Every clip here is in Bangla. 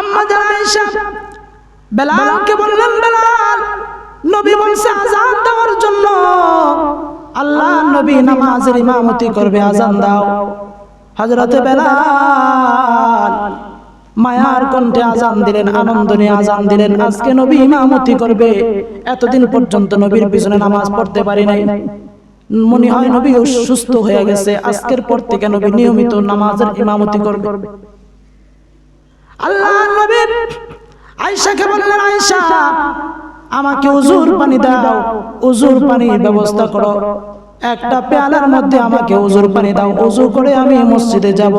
আম্মা জান আয়েশা বেলালকে বললেন, বেলাল, নবী বলছে আযান দেওয়ার জন্য, আল্লাহ নবী নামাজের ইমামতি করবে, আযান দাও। হযরতে বেলাল মায়ার কণ্ঠে আযান দিলেন, আনন্দ নিয়ে আযান দিলেন। আজকে নবী ইমামতি করবে, এতদিন পর্যন্ত নবীর পিছনে নামাজ পড়তে পারি নাই, মনে হয় নবী অসুস্থ হয়ে গেছে, আজকের পর থেকে নবী নিয়মিত নামাজের ইমামতি করবে। আল্লাহ নবী আয়েশাকে বললেন, আয়েশা, আমাকে উজুর পানি দাও, উজুর পানির ব্যবস্থা করো, একটা পেয়ালার মধ্যে আমাকে উজুর পানি দাও, ওযু করে আমি মসজিদে যাব।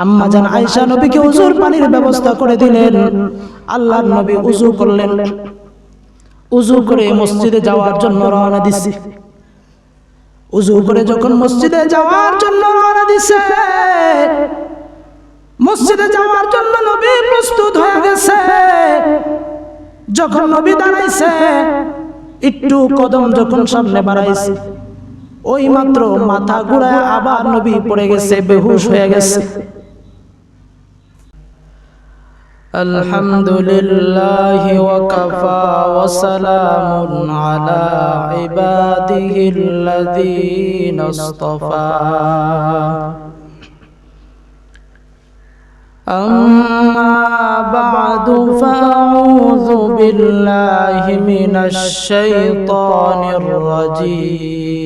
আম্মা জান আয়েশা নবীকে উজুর পানির ব্যবস্থা করে দিলেন। আল্লাহর নবী উজু করলেন, উজু করে মসজিদে যাওয়ার জন্য রওনা দিছে। উজু করে যখন মসজিদে যাওয়ার জন্য রওনা দিছে, মসজিদে যাওয়ার জন্য নবী প্রস্তুত হয়ে গেছে। যখন নবী দাঁড়াইছে, একটু কদম যখন সামনে বাড়াইছে, ওই মাত্র মাথা ঘুরায় আবার নবী পড়ে গেছে, বেহুশ হয়ে গেছে। আলহামদুলিল্লাহি ওয়া কাফা ওয়া সালামুন আলা ইবাদিহিল্লাযীনা ইসতাফা। أما بعد فأعوذ بالله من الشيطان الرجيم.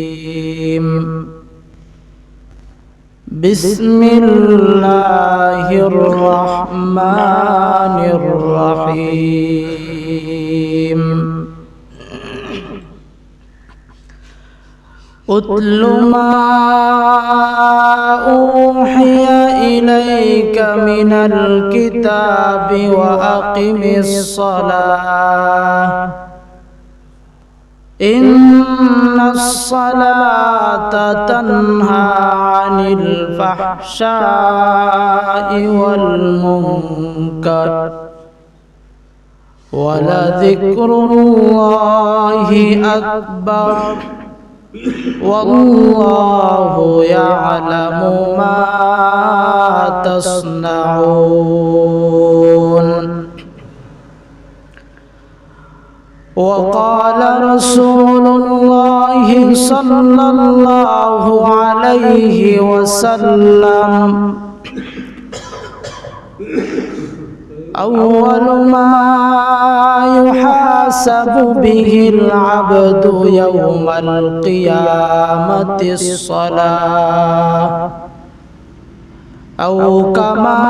بسم الله الرحمن الرحيم. أتل ما أوحي إليك من الكتاب وأقم الصلاة إن الصلاة تنهى عن الفحشاء والمنكر ولذكر الله أكبر والله يعلم ما تصنعون. وقال رسول الله صلى الله عليه وسلم أول ما يحاسب به العبد يوم القيامة الصلاة أو كما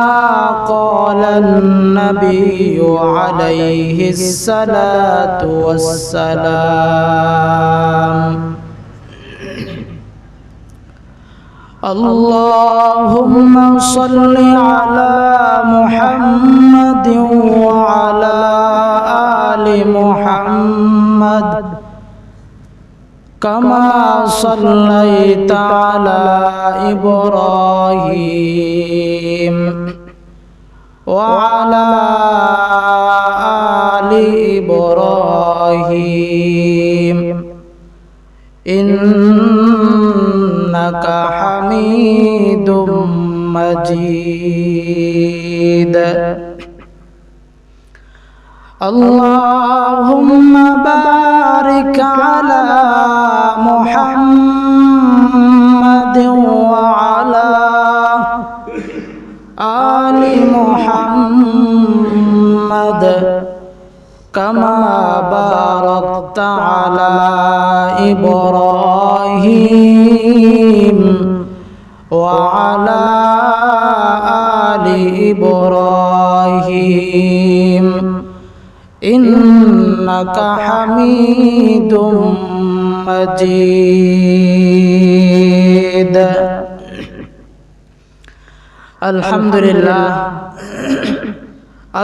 قال النبي عليه الصلاة والسلام. اللهم صل على محمد وعلى آل محمد كما صليت على إبراهيم وعلى آل إبراهيم إنك حميد مجيد. اللهم بارك على محمد وعلى آل محمد كما باركت على إبراهيم وعلى آل إبراهيم إنك حميد مجيد. الحمد لله.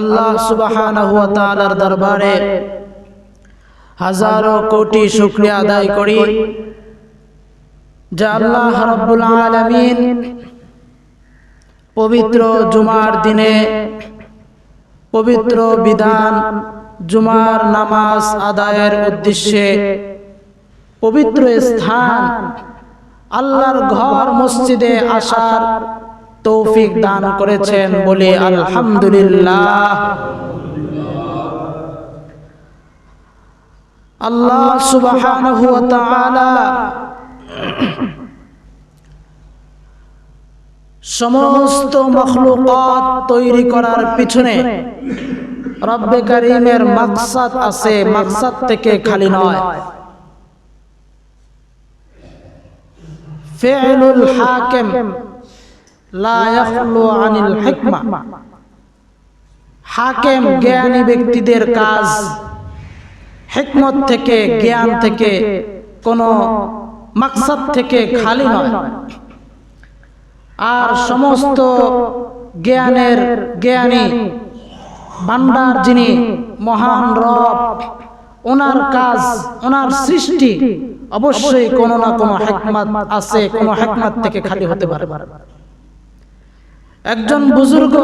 আল্লাহ সুবহানাহু ওয়া তাআলার দরবারে হাজারো কোটি শুকরিয়া আদায় করি যে আল্লাহ রাব্বুল আলামিন পবিত্র জুমার দিনে পবিত্র বিধান জুমার নামাজ আদায়ের উদ্দেশ্যে পবিত্র স্থান আল্লাহর ঘর মসজিদে আসার তৌফিক দান করেছেন, বলে আলহামদুলিল্লাহ। আল্লাহ সুবহানাহু ওয়া তাআলা সমস্ত মাখলুকাত তৈরি করার পিছনে রব্বে কারীমের মাকসাদ আছে, মাকসাদ থেকে খালি নয়। ফি'লুল হাকিম লা ইয়াখলু আনিল হিকমা। হাকিম জ্ঞানী ব্যক্তিদের কাজ হিকমত থেকে, জ্ঞান থেকে, কোনো মাকসাদ থেকে খালি নয়। আর সমস্ত জ্ঞানের জ্ঞানী ভান্ডার যিনি মহান রব, ওনার কাজ, ওনার সৃষ্টি অবশ্যই কোনো না কোনো হিকমত আছে, কোনো হিকমত থেকে খালি হতে পারে। একজন বুজুর্গ,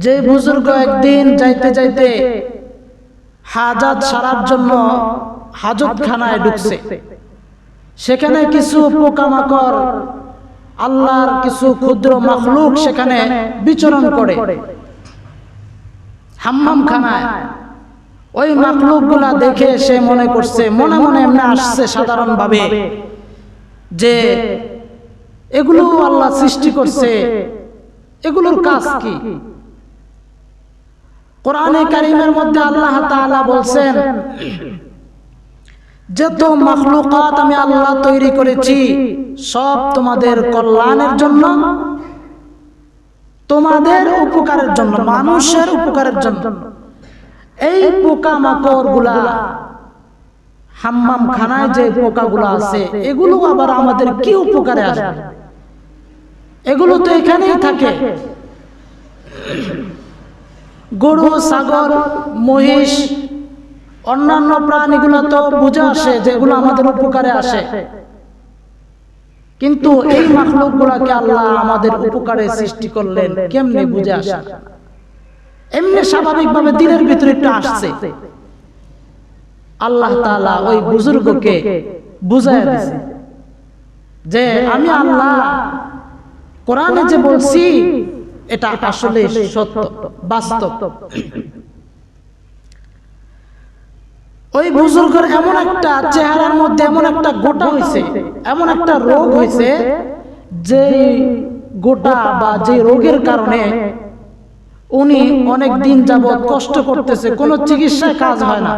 যে বুজুর্গ একদিন যাইতে যাইতে হাজাত সারার জন্য হাজতখানায় ঢুকছে, সেখানে কিছু পোকামাকড়, আল্লাহর কিছু ক্ষুদ্র মাখলুক সেখানে বিচরণ করে হাম্মামখানায়। ওই মাখলুকগুলা দেখে সে মনে করছে, মনে মনে এমনি আসছে সাধারণভাবে, যে এগুলো আল্লাহ সৃষ্টি করছে, এগুলোর কাজ কি? কোরআনে কারীমের মধ্যে আল্লাহ তাআলা বলছেন, যত মাখলুকাত আমি আল্লাহ তৈরি করেছি সব তোমাদের কল্যাণের জন্য, তোমাদের উপকারের জন্য, মানুষের উপকারের জন্য। এই পোকামাকড় গুলা, হাম্মাম খানায় যে পোকাগুলো আছে, এগুলো আবার আমাদের কি উপকারে আসবে? এগুলো তো এখানেই থাকে। গরু, ছাগল, মহিষ, অন্যান্য প্রাণীগুলো তো বুঝে আসে যেগুলো আমাদের উপকারে আসে, কিন্তু এই মাখলুকগুলোকে আল্লাহ আমাদের উপকারে সৃষ্টি করলেন কেমনে বুঝে আসে? এমনি স্বাভাবিকভাবে দিলের ভিতরে একটু আসছে। আল্লাহ তাআলা ওই বুজুর্গকে বুঝায় দিয়েছে যে আমি আল্লাহ কোরআনে যে বলছি এটা আসলে সত্য, বাস্তব। ওই বুজুর্গের এমন একটা চেহারার মধ্যে এমন একটা গোটা হয়েছে, এমন একটা রোগ হয়েছে, যে গোটা বা যে রোগের কারণে উনি অনেক দিন যাবত কষ্ট করতেছে, কোনো চিকিৎসায় কাজ হয় না।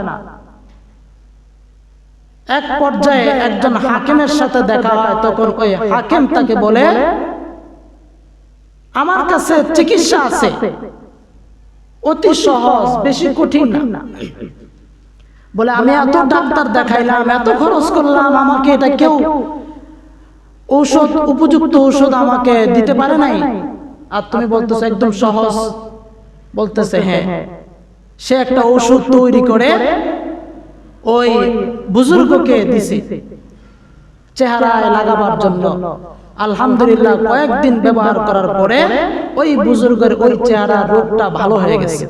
এক পর্যায়ে একজন হাকিমের সাথে দেখা হয়, তখন ওই হাকিম তাকে বলে, আমার কাছে চিকিৎসা আছে, অতি সহজ, বেশি কঠিন না। বলে আমি এত ডাক্তার দেখাইলাম, এত খরচ করলাম, আমাকে এটা কেউ ঔষধ, উপযুক্ত ঔষধ আমাকে দিতে পারে নাই, আর তুমি বলতেছো একদম সহজ? বলতেছে হ্যাঁ। সে একটা ঔষধ তৈরি করে ওই বুজুর্গকে দিছে চেহারায় লাগাবার জন্য। আলহামদুলিল্লাহ, কয়েকদিন ব্যবহার করার পরে ওই বুজুর্গের ওই চেহারা রোগটা ভালো হয়ে গেছে।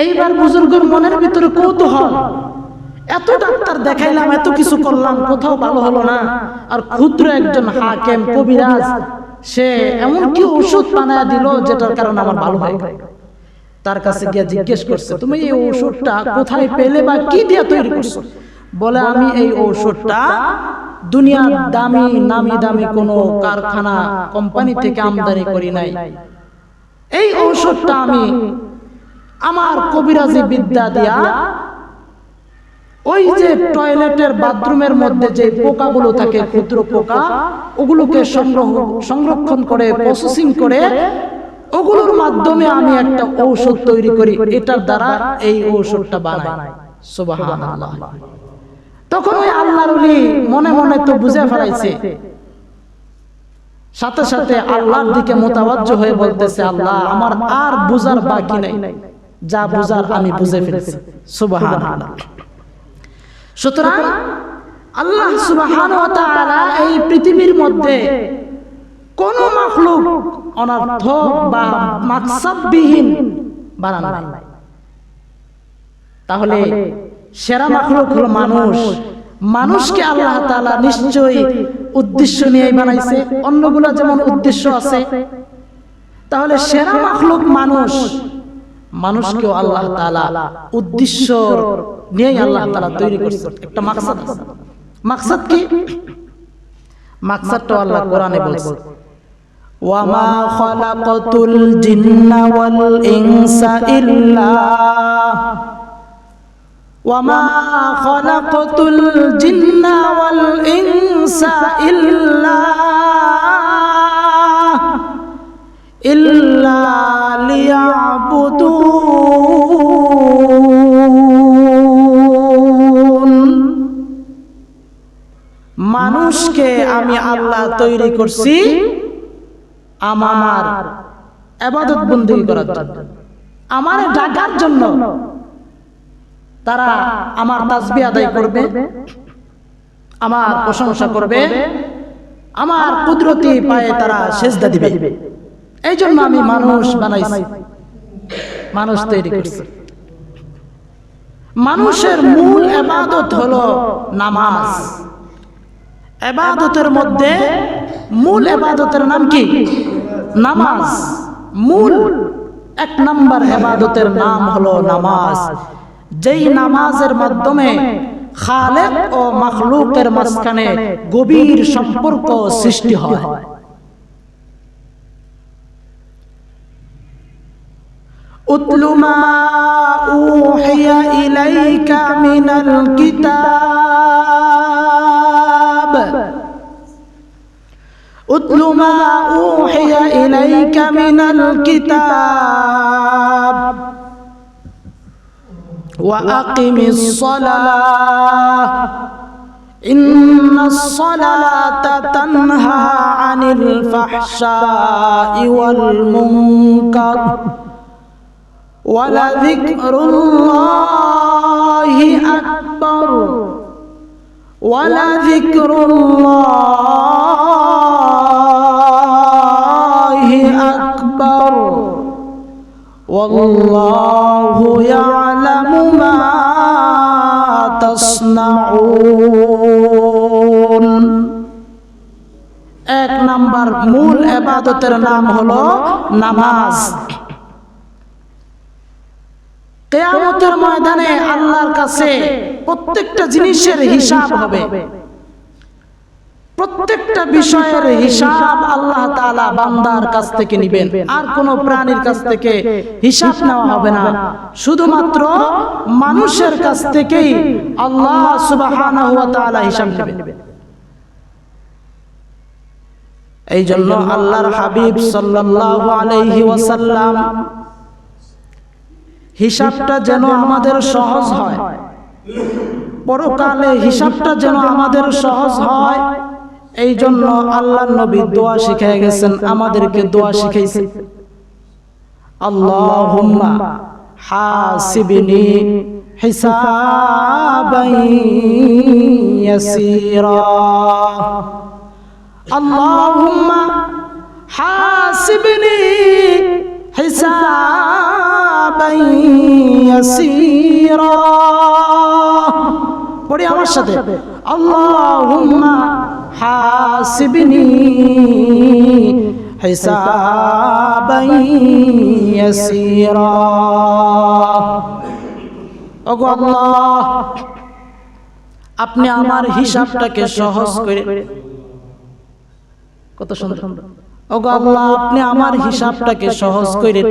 এইবার বুজুর্গের মনের ভিতরে কৌতূহল, এত ডাক্তার দেখাইলাম, এত কিছু করলাম, কোথাও ভালো হলো না, আর ক্ষুদ্র একজন হাকিম, কবিরাজ, সে এমন কি ওষুধ বানায় দিল যেটার কারণে আমার ভালো হয়ে গেল। তার কাছে গিয়ে জিজ্ঞেস করছে, তুমি এই ওষুধটা কোথায় পেলে বা কি দিয়ে তৈরি করছো? বলে আমি এই ওষুধটা দুনিয়ার দামি নামি দামি কোনো কারখানা, কোম্পানি থেকে আমদানি করি নাই। এই ওষুধটা আমি আমার কবিরাজি বিদ্যা দিয়া ওই যে টয়লেটের বাথরুমের মধ্যে যে পোকাগুলো থাকে, ক্ষুদ্র পোকা, ওগুলোকে সংরক্ষণ করে, প্রসেসিং করে, ওগুলোর মাধ্যমে আমি একটা ঔষধ তৈরি করি, এটার দ্বারা এই ঔষধটা বানাই। সুবহানাল্লাহ। তখন ওই আল্লাহর ওলি মনে মনে তো বুঝে ফেলাইছে, সাথে সাথে আল্লাহর দিকে মোতাবাজ্জ হয়ে বলতেছে, আল্লাহ আমার আর বুঝার বাকি নাই, যা বুঝার আমি বুঝে ফেলেছি। সুবহানাল্লাহ। সুতরাং আল্লাহ সুবহানাহু ওয়া তাআলা এই পৃথিবীর মধ্যে কোন মাখলুক অনর্থক বা মাকসাদবিহীন বানান নাই। তাহলে সেরা মাখলুক হলো মানুষ, মানুষকে আল্লাহ তাআলা নিশ্চয়ই উদ্দেশ্য নিয়ে বানাইছে, অন্যগুলো যেমন উদ্দেশ্য আছে, তাহলে সেরা মাখলুক মানুষ, মানুষকেও আল্লাহ তাআলা উদ্দেশ্য নিয়ে আল্লাহ তাআলা তৈরি করছে। একটা মাকসাদ আছে। মাকসাদ কি? মাকসাদটা আল্লাহ কোরআনে বলছে, ওয়ামা খালাকাতুল জিন্না ওয়াল ইনসা ইল্লা ওয়ামা খালাকাতুল জিন্না ওয়াল ইনসা ইল্লা লিয়াবুদুন। মানুষকে আমি আল্লাহ তৈরি করছি আমার ইবাদত বندگی করার জন্য, আমার ডাকার জন্য। তারা আমার তাসবিহ আদায় করবে, আমার প্রশংসা করবে, আমার কুদরতি পায়ে তারা সিজদা দিবে। এই জন্য আমি মানুষ বানাইছি, মানুষ তৈরি করছি। মানুষের মূল ইবাদত হলো নামাজ। ইবাদতের মধ্যে মূল ইবাদতের নাম কি? নামাজ। মূল এক নাম্বার ইবাদতের নাম হলো নামাজ, যেই নামাজের মাধ্যমে খালেক ও মাখলুকের মাঝখানে গভীর সম্পর্ক সৃষ্টি হয়। উতলু মা উহিয়া ইলাইকা মিনাল কিতাব উতলু মা উহিয়া ইলাইকা মিনাল কিতাব ওয়া আকিমিস সালাহ ইন্নাস সালাতা তানহা আনিল ফাহশাই ওয়াল মুনকার ওয়ালাযিকরুল্লাহি আকবার ওয়ালাযিকরুল্লাহি আকবার ওয়াল্লাহু ইয়ালামু মা তাসনাউন। এক নাম্বার মূল ইবাদতের নাম হলো নামাজ। কিয়ামতের ময়দানে আল্লাহর কাছে প্রত্যেকটা জিনিসের হিসাব হবে, প্রত্যেকটা বিষয়ের হিসাব আল্লাহ তাআলা বান্দার কাছ থেকে নেবেন। আর কোন প্রাণীর কাছ থেকে হিসাব নেওয়া হবে না, শুধুমাত্র মানুষের কাছ থেকেই আল্লাহ সুবহানাহু ওয়া তাআলা হিসাব নেবেন। এই জন্য আল্লাহর হাবিব সাল্লাল্লাহু আলাইহি ওয়াসাল্লাম হিসাবটা যেন আমাদের সহজ হয়, পরকালে হিসাবটা যেন আমাদের সহজ হয়, এই জন্য আল্লাহর নবী দোয়া শিখিয়ে গেছেন, আমাদেরকে দোয়া শিখাইছেন, আল্লাহুম্মা হাসিবনি হিসাবান ইয়াসীরা, আল্লাহুম্মা হাসিবনি হিসাবান ইয়াসীরা। পড়ি আমার সাথে, আল্লাহুম্মা হাসিবনি হিসাবান ইয়াসীরা। ওগো আল্লাহ, আপনি আমার হিসাবটাকে সহজ করে, কত সুন্দর, ওগো আল্লাহ আপনি আমার হিসাবটাকে সহজ করে,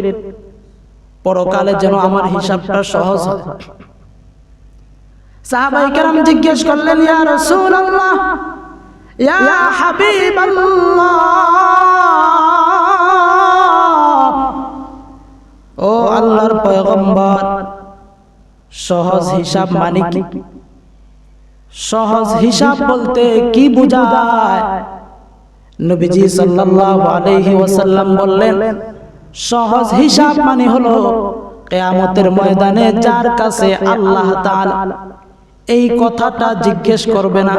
পরকালে যেন আমার হিসাবটা সহজ হয়। সাহাবায়ে কেরাম জিজ্ঞেস করলেন, ইয়া রাসূলুল্লাহ, ইয়া হাবিবাল্লাহ, ও আল্লাহর পয়গম্বর, সহজ হিসাব মানে কি? সহজ হিসাব বলতে কি বোঝায়? নবীজি সাল্লাল্লাহু আলাইহি ওয়াসাল্লাম বললেন, সহজ হিসাব মানে হলো কিয়ামতের ময়দানে যার কাছে আল্লাহ তাআলা এই কথাটা জিজ্ঞেস করবে না,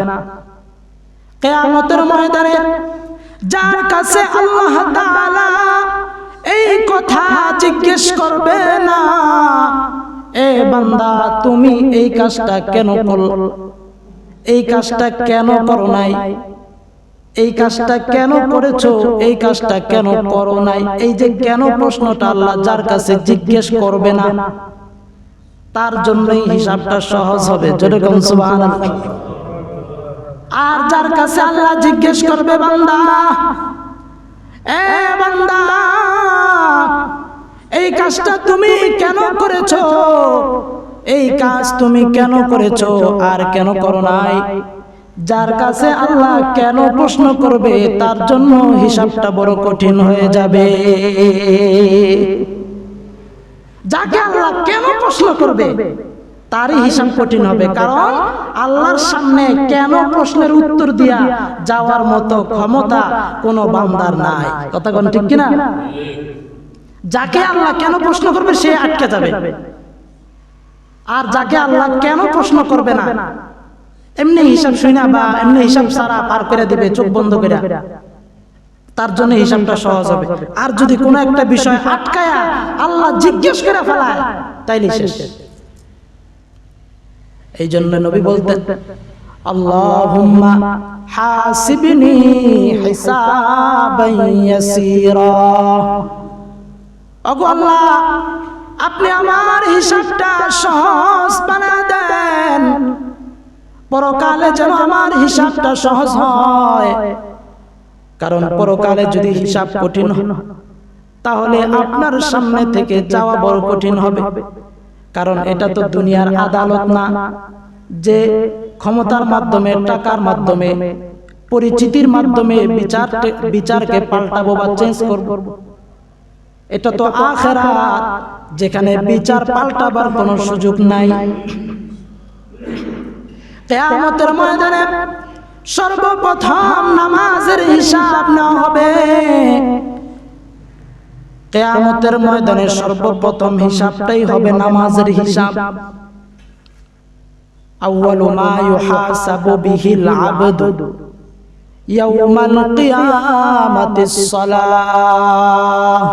কিয়ামতের ময়দানে যার কাছে আল্লাহ তাআলা এই কথা জিজ্ঞেস করবে না, এ বান্দা তুমি এই কাজটা কেন করলে, এই কাজটা কেন করো নাই, এই কাজটা কেন করেছো, এই কাজটা কেন করো নাই। এই যে কেন প্রশ্নটা আল্লাহ যার কাছে জিজ্ঞেস করবে না তার জন্যই হিসাবটা সহজ হবে। জোরে কোন সুবহানাল্লাহ। আর যার কাছে আল্লাহ জিজ্ঞেস করবে, বান্দা, এ বান্দা, এই কাজটা তুমি কেন করেছো, এই কাজ তুমি কেন করেছো আর কেন করো নাই, যার কাছে আল্লাহ কেন প্রশ্ন করবে তার জন্য হিসাবটা বড় কঠিন হয়ে যাবে। যাকে আল্লাহ কেন প্রশ্ন করবে তারই হিসাব কঠিন হবে, কারণ আল্লাহর সামনে কেন প্রশ্নের উত্তর দিয়া যাওয়ার মতো ক্ষমতা কোনো বান্দার নাই। কথা কোন ঠিক কিনা? যাকে আল্লাহ কেন প্রশ্ন করবে সে আটকে যাবে, আর যাকে আল্লাহ কেন প্রশ্ন করবে না এমনি হিসাব শুনা বা এমনি হিসাব সারা পার করে দিবে চোখ বন্ধ করে, তার জন্য হিসাবটা সহজ হবে। আর যদি কোনো একটা বিষয় আটকায়া আল্লাহ জিজ্ঞেস করে ফেলায় তাইলে শেষ। এই জন্য নবী বলতেন, আল্লাহুম্মা হাসিবনি হিসাবান ইয়াসীরা। ওগো আল্লাহ, আপনি আমার হিসাবটা সহজ বানায় দেন, পরকালে যেন আমার হিসাবটা সহজ হয়। কারণ পরকালে যদি হিসাব কঠিন হয় তাহলে আপনার সামনে থেকে যাওয়া বড় কঠিন হবে। কারণ এটা তো দুনিয়ার আদালত না যে ক্ষমতার মাধ্যমে, টাকার মাধ্যমে, পরিচিতির মাধ্যমে বিচারকে পাল্টাবো বা চেঞ্জ করব। এটা তো আখিরাত, যেখানে বিচার পাল্টাবার কোনো সুযোগ নাই। কিয়ামতের ময়দানে সর্বপ্রথম নামাজের হিসাব নেওয়া হবে। কিয়ামতের ময়দানে সর্বপ্রথম হিসাবটাই হবে নামাজের হিসাব। আউয়ালু মা ইউহাসাবু বিহিল আবদু ইয়াউমাল কিয়ামাতিস সালাহ।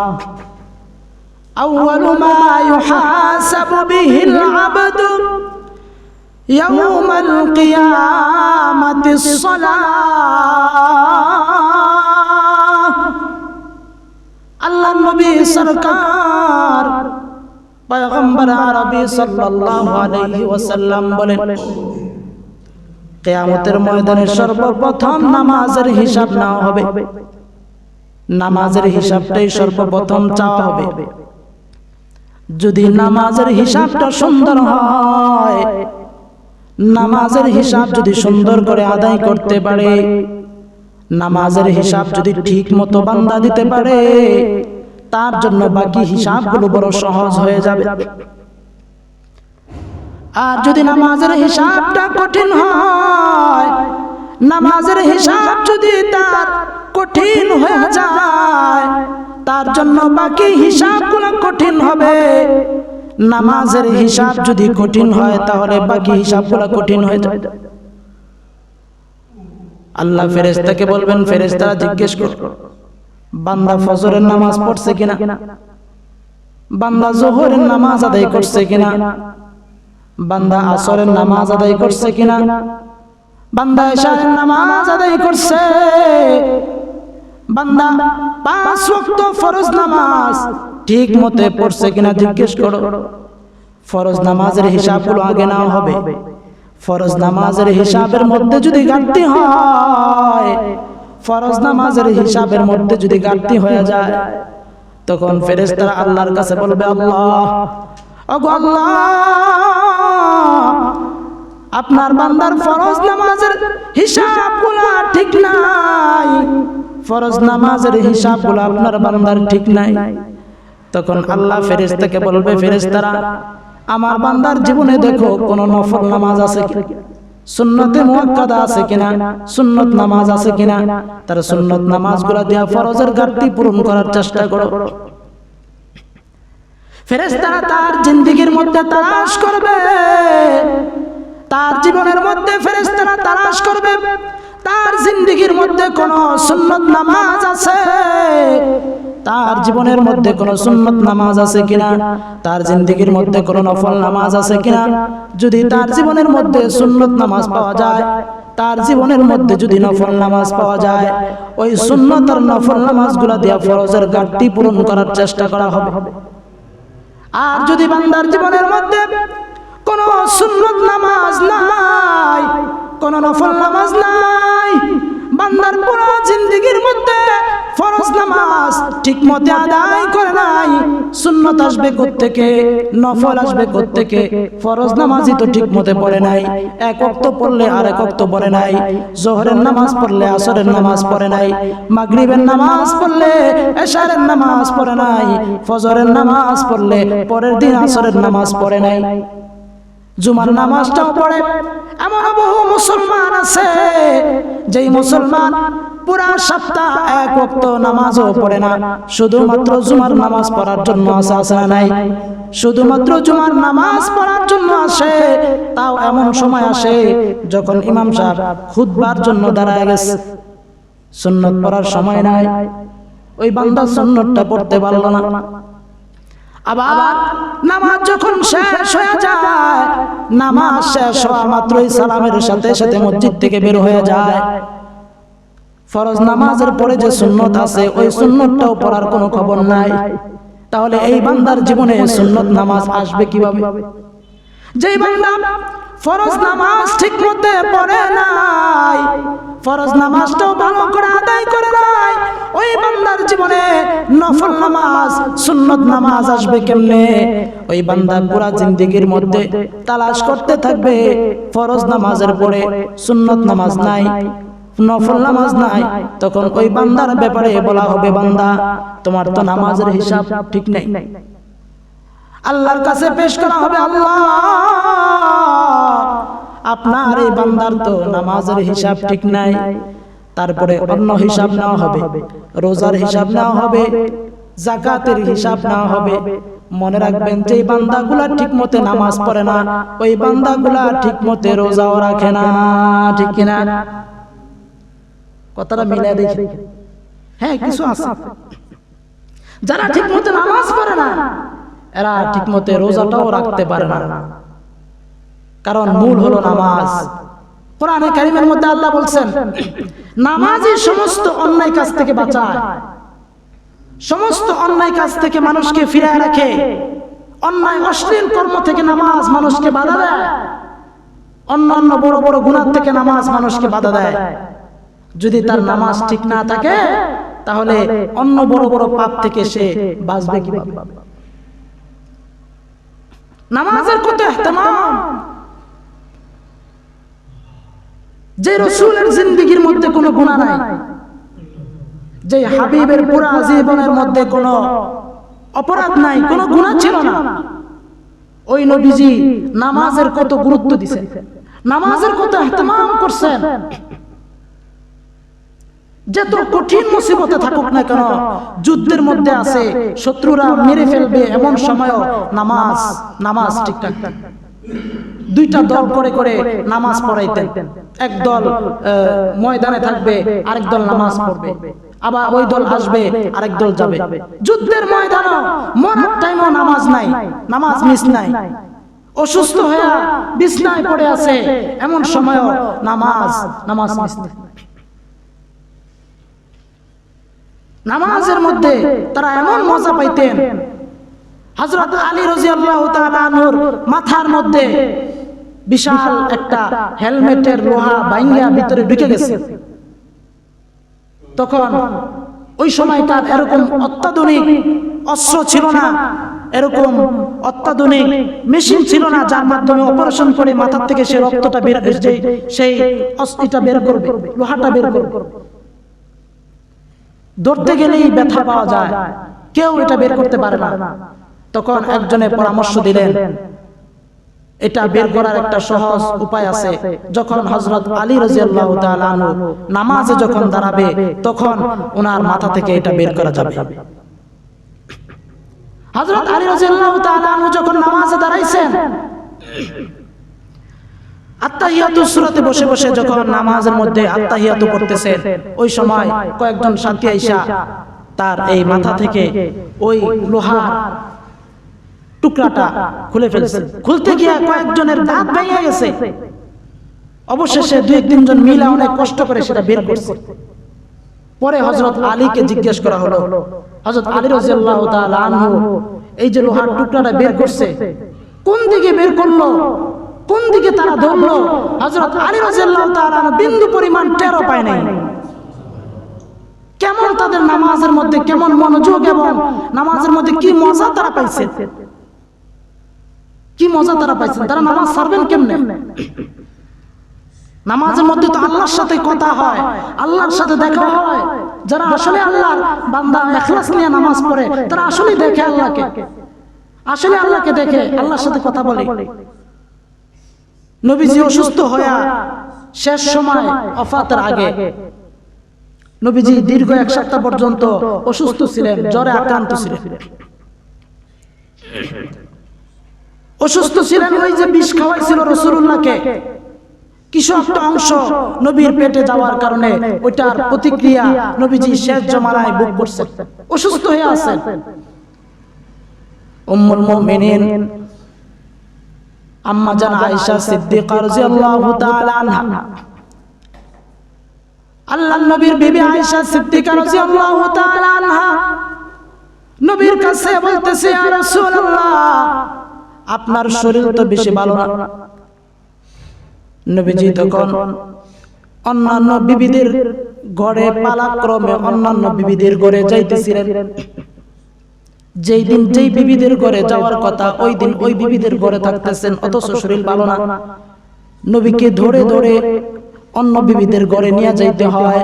আউয়ালু মা ইউহাসাবু বিহিল আবদু ইয়াউমাল কিয়ামাতিস সালাহ। আল্লাহ নবী সরকার পয়গম্বর আরবি সাল্লাল্লাহু আলাইহি ওয়াসাল্লাম বলেন, কিয়ামতের ময়দানে সর্বপ্রথম নামাজের হিসাব নেওয়া হবে। নামাজের হিসাবটাই সর্বপ্রথম চাওয়া হবে। যদি নামাজের হিসাবটা সুন্দর হয়, নামাজের হিসাব যদি সুন্দর করে আদায় করতে পারে, নামাজের হিসাব যদি ঠিক মতো বান্দা দিতে পারে, তার জন্য বাকি হিসাবগুলো বড় সহজ হয়ে যাবে। আর যদি নামাজের হিসাবটা কঠিন হয়, নামাজের হিসাব যদি তার কঠিন হয়ে যায়, তার জন্য বাকি হিসাবগুলো কঠিন হবে। নামাজের হিসাব যদি কঠিন হয় তাহলে বাকি হিসাবগুলো কঠিন হয়ে যায়। আল্লাহ ফেরেশতাকে বলবেন, ফেরেশতারা জিজ্ঞেস করবে, বান্দা ফজরের নামাজ পড়ছে কিনা, বান্দা যোহরের নামাজ আদায় করছে কিনা, বান্দা আসরের নামাজ আদায় করছে কিনা, বান্দা ইশারের নামাজ আদায় করছে, বান্দা 5 ওয়াক্ত ফরজ নামাজ ঠিক মতে পড়ছে কিনা জিজ্ঞেস করো। ফরজ নামাজের হিসাবগুলো আগে নেওয়া হবে। ফরজ নামাজের হিসাবের মধ্যে যদি ঘাটতি হয়, ফরজ নামাজের হিসাবের মধ্যে যদি ঘাটতি হয়ে যায়, তখন ফেরেশতারা আল্লাহর কাছে বলবে, আল্লাহ, ওগো আল্লাহ, আপনার বান্দার ফরজ নামাজের হিসাবগুলো ঠিক নাই, ফরজ নামাজের হিসাবগুলো আপনার বান্দার ঠিক নাই। তখন আল্লাহ ফেরেশতাকে বলবে, ফেরেশতারা, আমার বান্দার জীবনে দেখো কোন নফল নামাজ আছে কিনা, সুন্নতে মুআক্কাদা আছে কিনা, সুন্নত নামাজ আছে কিনা, তার সুন্নত নামাজগুলো দিয়া ফরজের ঘাটতি পূরণ করার চেষ্টা করো। ফেরেশতারা তার জিন্দেগীর মধ্যে তালাশ করবে, তার জীবনের মধ্যে ফেরেশতারা তালাশ করবে তার জিন্দেগীর মধ্যে কোনো সুন্নত নামাজ আছে, তার জীবনের মধ্যে কোনো সুন্নত নামাজ আছে কিনা, তার জিন্দেগীর মধ্যে কোনো নফল নামাজ আছে কিনা। যদি তার জীবনের মধ্যে সুন্নত নামাজ পাওয়া যায়, তার জীবনের মধ্যে যদি নফল নামাজ পাওয়া যায়, ওই সুন্নত আর নফল নামাজগুলো দিয়া ফরজের ঘাটতি পূরণ করার চেষ্টা করা হবে। আর যদি বান্দার জীবনের মধ্যে কোনো সুন্নত নামাজ নাই, কোনো নফল নামাজ নাই, বান্দার পুরো জিন্দেগীর মধ্যে ফরজ নামাজ ঠিকমতো আদায় করে নাই, সুন্নত আসবে কোত্থেকে, নফল আসবে কোত্থেকে, ফরজ নামাজই তো ঠিকমতো পড়ে নাই, এক ওয়াক্ত পড়লে আরেক ওয়াক্ত পড়ে নাই, জোহরের নামাজ পড়লে আসরের নামাজ পড়ে নাই, মাগরিবের নামাজ পড়লে এশারের নামাজ পড়ে নাই, ফজরের নামাজ পড়লে পরের দিন আসরের নামাজ পড়ে নাই, জুমার নামাজটাও পড়ে। এমন বহু মুসলমান আছে যেই মুসলমান পুরা সপ্তাহ এক ওয়াক্ত নামাজও পড়ে না, শুধুমাত্র জুমার নামাজ পড়ার জন্য আসে নাই, শুধুমাত্র জুমার নামাজ পড়ার জন্য আসে। তাও এমন সময় আসে যখন ইমাম সাহেব খুতবার জন্য দাঁড়ায় গেছে, সুন্নত পড়ার সময় নাই, ওই বান্দা সুন্নতটা পড়তে পারল না। আবার নামাজ যখন শেষ হয়ে যায়, নামাজ শেষ হওয়া মাত্রই সালামের সাথে সাথে মসজিদ থেকে বের হয়ে যায়। ফরজ নামাজের পরে যে সুন্নত আছে, ওই সুন্নতটাও পড়ার কোনো খবর নাই। তাহলে এই বান্দার জীবনে সুন্নত নামাজ আসবে কিভাবে? যেই বান্দা ফরজ নামাজ ঠিকমতো পড়ে নাই, ফরজ নামাজটাও ভালো করে আদায় করে নাই, ওই বান্দার জীবনে নফল নামাজ সুন্নত নামাজ আসবে কেমনে? ওই বান্দা পুরা জিন্দেগীর মধ্যে তালাশ করতে থাকবে, ফরজ নামাজের পরে সুন্নত নামাজ নাই, নফল নামাজ নাই। তখন ওই বান্দার ব্যাপারে বলা হবে, বান্দা তোমার তো নামাজের হিসাব ঠিক নেই। আল্লাহর কাছে পেশ করা হবে, আল্লাহ আপনার এই বান্দার তো নামাজের হিসাব ঠিক নাই। তারপরে অন্য হিসাব নেওয়া হবে, রোজার হিসাব নেওয়া হবে, যাকাতের হিসাব নেওয়া হবে। মনে রাখবেন, যে বান্দাগুলা ঠিকমতো নামাজ পড়ে না, ওই বান্দাগুলা ঠিকমতো রোজাও রাখে না, ঠিক কিনা? কথাটা মিলে দেখে। হ্যাঁ, কিছু আছে যারা ঠিকমতো নামাজ পড়ে না, এরা ঠিকমতো রোজাটাও রাখতে পারে না, কারণ মূল হলো নামাজ। কোরআনে কারীমের মধ্যে আল্লাহ বলছেন, নামাজই সমস্ত অন্যায় কাজ থেকে বাঁচায়, সমস্ত অন্যায় কাজ থেকে মানুষকে ফিরায় রাখে, অন্যায় অশ্লীল কর্ম থেকে নামাজ মানুষকে বাধা দেয়, অন্যান্য বড় বড় গুনাহ থেকে নামাজ মানুষকে বাধা দেয়। যদি তার নামাজ ঠিক না থাকে, তাহলে অন্য বড় বড় পাপ থেকে সে বাঁচবে কিভাবে? নামাজের কত ইহতিমাম! যে রাসূলের জিন্দেগীর মধ্যে কোনো গুনাহ নাই, যে হাবিবের পুরা জীবনের মধ্যে কোনো অপরাধ নাই, কোনো গুনাহ ছিল না, ওই নবীজি নামাজের কত গুরুত্ব দিয়েছেন, নামাজের কত ইহতিমাম করছেন। যত কঠিন মুসিবতে থাকুক না কেন, যুদ্ধের মধ্যে আছে, শত্রুরা মেরে ফেলবে, এমন সময়ও নামাজ ঠিকঠাক দুইটা দল করে করে নামাজ পড়াইতেন। এক দল ময়দানে থাকবে, আরেক দল নামাজ পড়বে, আবার ওই দল আসবে, আরেক দল যাবে। যুদ্ধের ময়দানও মরার টাইমও নামাজ নাই, নামাজ মিস নাই। অসুস্থ হয়ে বিছনায় পড়ে আছে, এমন সময়ও নামাজ মিস নাই। নামাজের মধ্যে তারা এমন মজা পাইতেন, হযরত আলী রাদিয়াল্লাহু তাআলা আনহুর মাথার মধ্যে বিশাল একটা হেলমেটের লোহা ভাঙিয়া ভিতরে ঢুকে গেছে। তখন ওই সময়কার এরকম অত্যাধুনিক অস্ত্র ছিল না, এরকম অত্যাধুনিক মেশিন ছিল না যার মাধ্যমে অপারেশন করে মাথার থেকে সেই রক্তটা বের করবে, সেই অস্ত্রটা বের করবে, লোহাটা বের করবে। ধরতে গেলেই ব্যথা পাওয়া যায়, কেউ এটা বের করতে পারে না। তখন একজনের পরামর্শ দিলেন, এটা বের করার একটা সহজ উপায় আছে। যখন হযরত আলী রাদিয়াল্লাহু তাআলা আনহু নামাজে যখন দাঁড়াবে, তখন ওনার মাথা থেকে এটা বের করা যাবে। হযরত আলী রাদিয়াল্লাহু তাআলা আনহু যখন নামাজে দাঁড়াইছেন, আত্তাহিয়াতু সূরাতে বসে বসে যখন নামাজের মধ্যে আত্তাহিয়াতু করতেছেন, ওই সময় কয়েকজন সাথী আইসা তার এই মাথা থেকে ওই লোহার টুকরাটা খুলে ফেলছে। খুলতে গিয়ে কয়েকজনের দাঁত ভেঙে গেছে। অবশেষে দুই তিনজন মিলে অনেক কষ্ট করে সেটা বের করছে। পরে হযরত আলীকে জিজ্ঞেস করা হলো, হযরত আলী রাদিয়াল্লাহু তাআলা আনহু এই যে লোহার টুকরাটা বের করছে, কোন দিকে বের করলো, কোন দিকে তারা ধরলো? হযরত আলী রাদিয়াল্লাহু তাআলা বিন্দু পরিমাণ টেরও পায় নাই। কেমন তাদের নামাজের মধ্যে কেমন মনোযোগ এবং নামাজের মধ্যে কি মজা তারা পাইছে, কি মজা তারা পাইছেন। তারা নামাজ ছাড়বেন কেমনে? নামাজের মধ্যে তো আল্লাহর সাথে কথা হয়, আল্লাহর সাথে দেখা হয়। যারা আসলে আল্লাহর বান্দা ইখলাস নিয়ে নামাজ পড়ে তারা আসলে দেখে আল্লাহকে, আসলে আল্লাহকে দেখে, আল্লাহর সাথে কথা বলে। নবীজি অসুস্থ হয়ে শেষ সময় ওফাতের আগে নবীজি দীর্ঘ 1 সপ্তাহ পর্যন্ত অসুস্থ ছিলেন, জ্বরে আক্রান্ত ছিলেন, অসুস্থ ছিলেন। ওই যে বিষ খাওয়াইছিল রাসূলুল্লাহকে, কিছু একটা অংশ নবীর পেটে যাওয়ার কারণে ওইটার প্রতিক্রিয়া নবীজি শেষ জমানায় ভোগ করছেন, অসুস্থ হয়ে আছেন। উম্মুল মুমিনিন আম্মা জান আয়েশা সিদ্দিকা রাদিয়াল্লাহু তাআলা আনহা, আল্লাহর নবীর বিবি আয়েশা সিদ্দিকা রাদিয়াল্লাহু তাআলা আনহা নবীর কাছে বলতেছে, ইয়া রাসূলুল্লাহ, আপনার শরীর তো বেশি ভালো না। নবীজি তখন অন্যান্য বিবিদের ঘরে পালাক্রমে অন্যান্য বিবিদের ঘরে যাইতেছিলেন। যেই দিন যেই বিবিদের ঘরে যাওয়ার কথা ওই দিন ওই বিবিদের ঘরে থাকতেছেন, অথচ শরীর ভালো না। নবীকে ধরে ধরে অন্য বিবিদের ঘরে নিয়ে যাইতে হয়।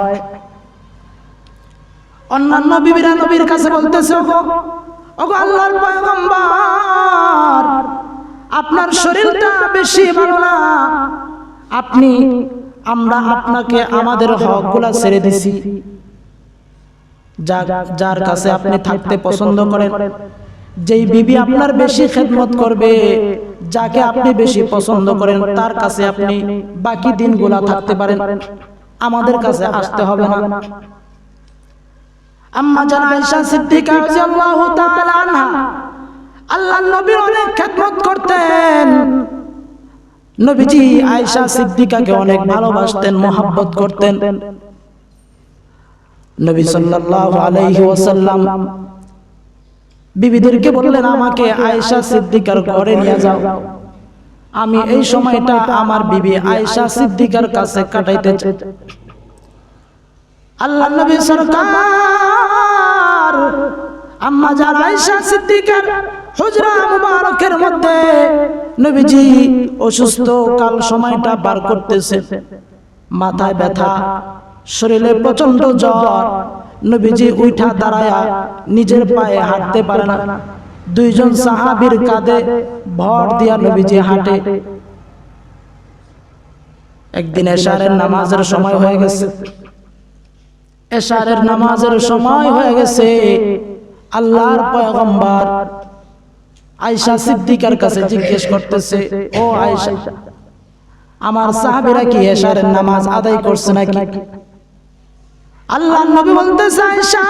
অন্যান্য বিবিরা নবীর কাছে বলতেছে, ওগো আল্লাহর পয়গম্বর, আপনার শরীরটা বেশি ভালো না, আমরা আপনাকে আমাদের হকগুলা ছেড়ে দিছি, যার কাছে আপনি থাকতে পছন্দ করেন, যেই বিবি আপনার বেশি খেদমত করবে, যাকে আপনি বেশি পছন্দ করেন, তার কাছে আপনি বাকি দিনগুলা থাকতে পারেন, আমাদের কাছে আসতে হবে না। আম্মা জান আয়েশা সিদ্দিকা রাদিয়াল্লাহু তাআলা আনহা আল্লাহর নবীর অনেক খেদমত করতেন। নবীজি আয়েশা সিদ্দিকাকে অনেক ভালোবাসতেন, মহব্বত করতেন। নবী সাল্লাল্লাহু আলাইহি ওয়াসাল্লাম বিবিদেরকে বললেন, আমাকে আয়েশা সিদ্দিকার ঘরে নিয়ে যাও, আমি এই সময়টা আমার বিবি আয়েশা সিদ্দিকার কাছে কাটাইতে চাই। আল্লাহর নবী সরকার আম্মা জান আয়েশা সিদ্দিকার হুজরা মুবারকের মধ্যে নবীজি অসুস্থ কাল সময়টা পার করতেছে, মাথায় ব্যথা, শরীরে প্রচন্ড জ্বর। নবীজি উঠা দাঁড়ায়া নিজের পায়ে হাঁটতে পারে না। দুইজন সাহাবীর কাঁধে ভর দিয়া নবীজি হাঁটে। একদিন এশারের নামাজের সময় হয়ে গেছে, এশারের নামাজের সময় হয়ে গেছে। আল্লাহর পয়গম্বর আয়েশা সিদ্দিকার কাছে জিজ্ঞেস করতেছে, ও আয়েশা, আমার সাহাবীরা কি এশারের নামাজ আদায় করছে নাকি? আল্লাহর নবী বলতেছে, আয়েশা,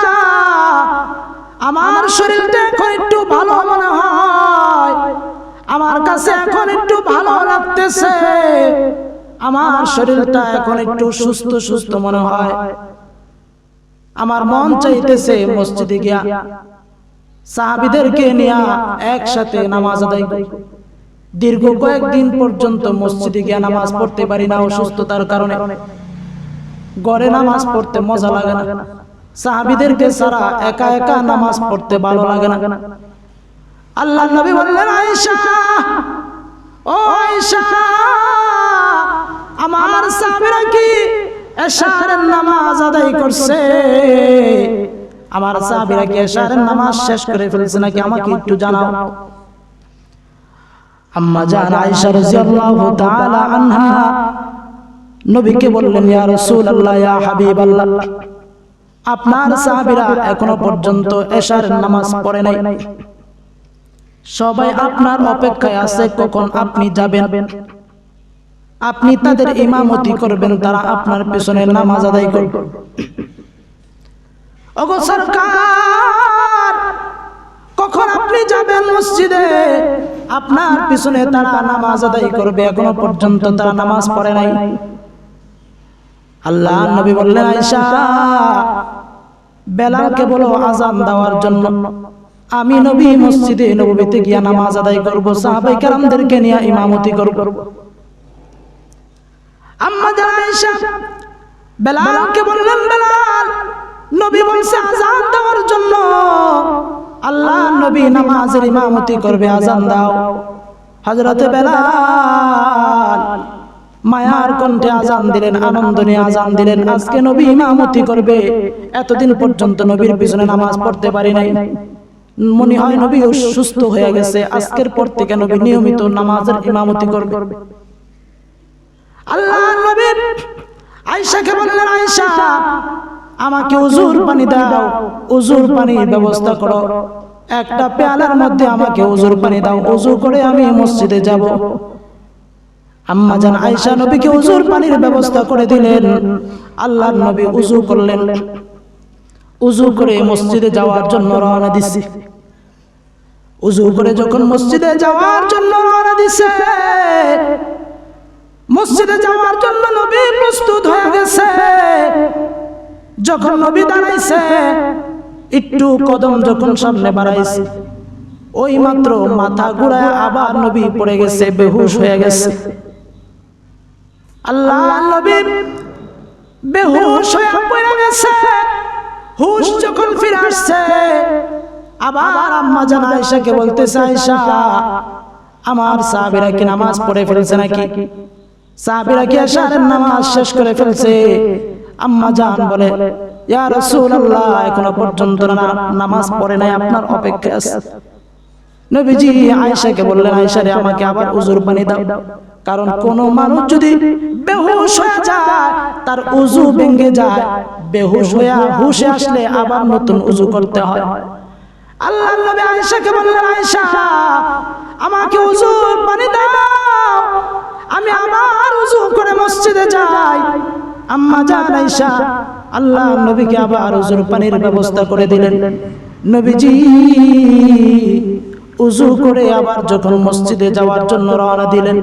আমার শরীরটা এখন একটু ভালো মনে হয়, আমার কাছে এখন একটু ভালো লাগতেছে, আমার শরীরটা এখন একটু সুস্থ সুস্থ মনে হয়, আমার মন চাইতেছে মসজিদে গিয়া সাহাবীদেরকে নিয়ে একসাথে নামাজ আদায় করি। দীর্ঘ কয়েকদিন পর্যন্ত মসজিদে গিয়া নামাজ পড়তে পারি না অসুস্থতার কারণে। ঘরে নামাজ পড়তে মজা লাগে না, সাহাবীদেরকে ছাড়া একা একা নামাজ পড়তে ভালো লাগে না। আল্লাহর নবী বললেন, আয়েশা, ও আয়েশা, আমার সাহাবীরা কি এশারের নামাজ আদায় করছে? আমার সাহাবীরা কি এশারের নামাজ শেষ করে ফেলেছে নাকি? আমাকে একটু জানাও। আম্মা জান আয়েশা রাদিয়াল্লাহু তাআলা আনহা নবীকে বললেন, ইয়া রাসূলুল্লাহ, ইয়া হাবিবাল্লাহ, আপনার সাহাবীরা এখনো পর্যন্ত এশারের নামাজ পড়ে নাই, সবাই আপনার অপেক্ষায় আছে কখন আপনি যাবেন। আপনি তাদের ইমামতি করবেন, তারা আপনার পেছনে নামাজ আদায় করবে। ওগো সরকার, কখন আপনি যাবেন মসজিদে, আপনার পিছনে তারা নামাজ আদায় করবে, এখনো পর্যন্ত তারা নামাজ পড়ে নাই। আল্লাহ নবী বললেন, আয়েশা বেলালকে বলো আযান দেওয়ার জন্য, আমি নবী মসজিদে নববীতে গিয়া নামাজ আদায় করব, সাহাবায়ে কেরামদেরকে নিয়ে ইমামতি করব। আম্মা জান আয়েশা বেলালকে বললেন, বেলাল নবী বলছে আযান দেওয়ার জন্য, আল্লাহ নবী নামাজের ইমামতি করবে, আযান দাও। হযরতে বেলাল মায়ার কণ্ঠে আযান দিলেন, আনন্দ নিয়ে আযান দিলেন। আজকে নবী ইমামতি করবে, এতদিন পর্যন্ত নবীর পিছনে নামাজ পড়তে পারি নাই, মনে হয় নবী অসুস্থ হয়ে গেছে, আজকের পর থেকে নবী নিয়মিত নামাজের ইমামতি করবে। আল্লাহ নবী আয়েশাকে বললেন, আয়েশা আমাকে উজুর পানি দাও, উজুর পানির ব্যবস্থা করো, একটা পেয়ালার মধ্যে আমাকে উজুর পানি দাও, উজু করে আমি মসজিদে যাব। আম্মা জান আয়েশা নবীকে উজুর পানির ব্যবস্থা করে দিলেন। আল্লাহর নবী উজু করলেন, উজু করে মসজিদে যাওয়ার জন্য রওনা দিছে। উজু করে যখন মসজিদে যাওয়ার জন্য রওনা দিছে, মসজিদে যাওয়ার জন্য নবী প্রস্তুত হয়ে গেছে। যখন নবী দাঁড়াইছে, একটু কদম যখন সামনে বাড়াইছে, ওই মাত্র মাথা ঘুরায় আবার নবী পড়ে গেছে, বেহুশ হয়ে গেছে। আল্লাহ নবী বেহুশ হয়ে পড়ে গেছে। হুশ যখন ফিরে আসছে, আবার আম্মা জান আয়েশাকে বলতেছে, আয়েশা আমার সাহাবীরা কি নামাজ পড়ে ফেলছে নাকি? সাহাবীরা কি এশারের নামাজ শেষ করে ফেলছে? আম্মা জান বলে, ইয়া রাসূলুল্লাহ এখনো পর্যন্ত নামাজ পড়ে নাই, আপনার অপেক্ষায় আছে। নবীজি আয়েশাকে বললেন, আয়েশা রে আমাকে আবার উজুর পানি দাও, কারণ কোন মানুষ যদি বেহুশ হয়ে যায় তার উজু ভেঙে যায়, বেহুশ হয়ে হুশে আসলে আবার নতুন উজু করতে হয়। আল্লাহর নবী আয়েশাকে বললেন, আয়েশা আমাকে উজুর পানি দাও, আমি আবার উজু করে মসজিদে যাই। আম্মা জান আয়েশা আল্লাহর নবীকে আবার উজুর পানির ব্যবস্থা করে দিলেন। নবীজি উজু করে আবার যখন মসজিদে যাওয়ার জন্য রওনা দিলেন,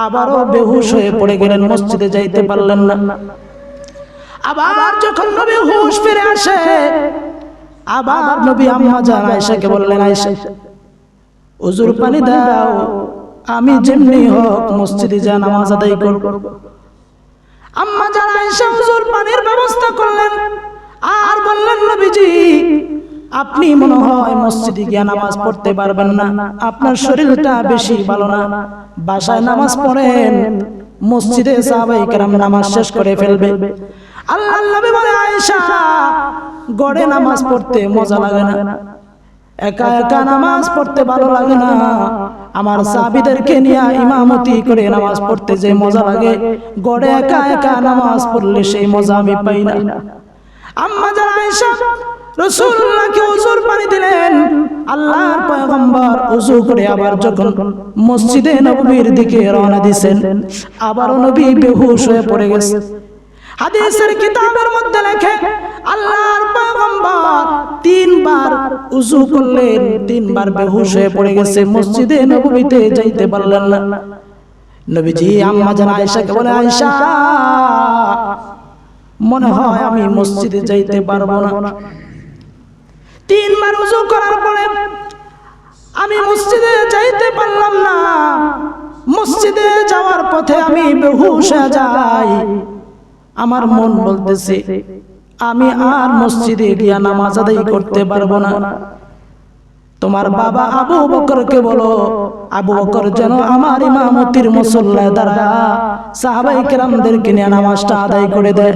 আবারও বেহুশ হয়ে পড়ে গেলেন, মসজিদে যাইতে পারলেন না। আবার যখন নবী হুশ ফিরে আসে, আবার নবী আম্মা জান আয়েশাকে বললেন, আয়েশা উজুর পানি দাও, আমি যেমনি হোক মসজিদে যা নামাজ আদায় করব। আম্মা জান আয়েশা উজুর পানির ব্যবস্থা করলেন, আর বললেন, নবীজি আপনি মনে হয় মসজিদে গিয়ে নামাজ পড়তে পারবেন না, আপনার শরীরটা বেশি ভালো না, বাসায় নামাজ পড়েন, মসজিদে সাহাবায়ে কেরাম নামাজ শেষ করে ফেলবে। আল্লাহর নবী বলে, আয়েশা গড়ে নামাজ পড়তে মজা লাগে না, একা একা নামাজ পড়তে ভালো লাগে না, আমার সাহাবীদেরকে নিয়ে ইমামতি করে নামাজ পড়তে যে মজা লাগে, গড়ে একা একা নামাজ পড়লে সেই মজা আমি পাই না। আম্মা জান আয়েশা রাসূলুল্লাহকে উজুর পানি দিলেন। আল্লাহর পয়গম্বর উজু করে আবার যখন মসজিদে নববীর দিকে রওনা দিয়েছেন, আবারও নবী বেহুশ হয়ে পড়ে গেছে। হাদিসের কিতাবের মধ্যে লেখে, আল্লাহর পয়গম্বর 3 বার উজু করলেন, 3 বার বেহুশ হয়ে পড়ে গেছে, মসজিদে নববীতে যাইতে পারলেন না। নবীজি আম্মা জান আয়েশাকে বলে, আয়েশা মনে হয় আমি মসজিদে যাইতে পারবো না। 3 বার উজু করার পরে আমি মসজিদে যাইতে পারলাম না, মসজিদে যাওয়ার পথে আমি বেহুশ হয়ে যাই। আমার মন বলতেছে আমি আর মসজিদে গিয়া নামাজ আদায় করতে পারবো না। তোমার বাবা আবু বকরকে বলো, আবু বকর যেন আমার ইমামতির মুসল্লায় দাঁড়া সাহাবায়ে কেরামদেরকে নিয়ে নামাজটা আদায় করে দেয়।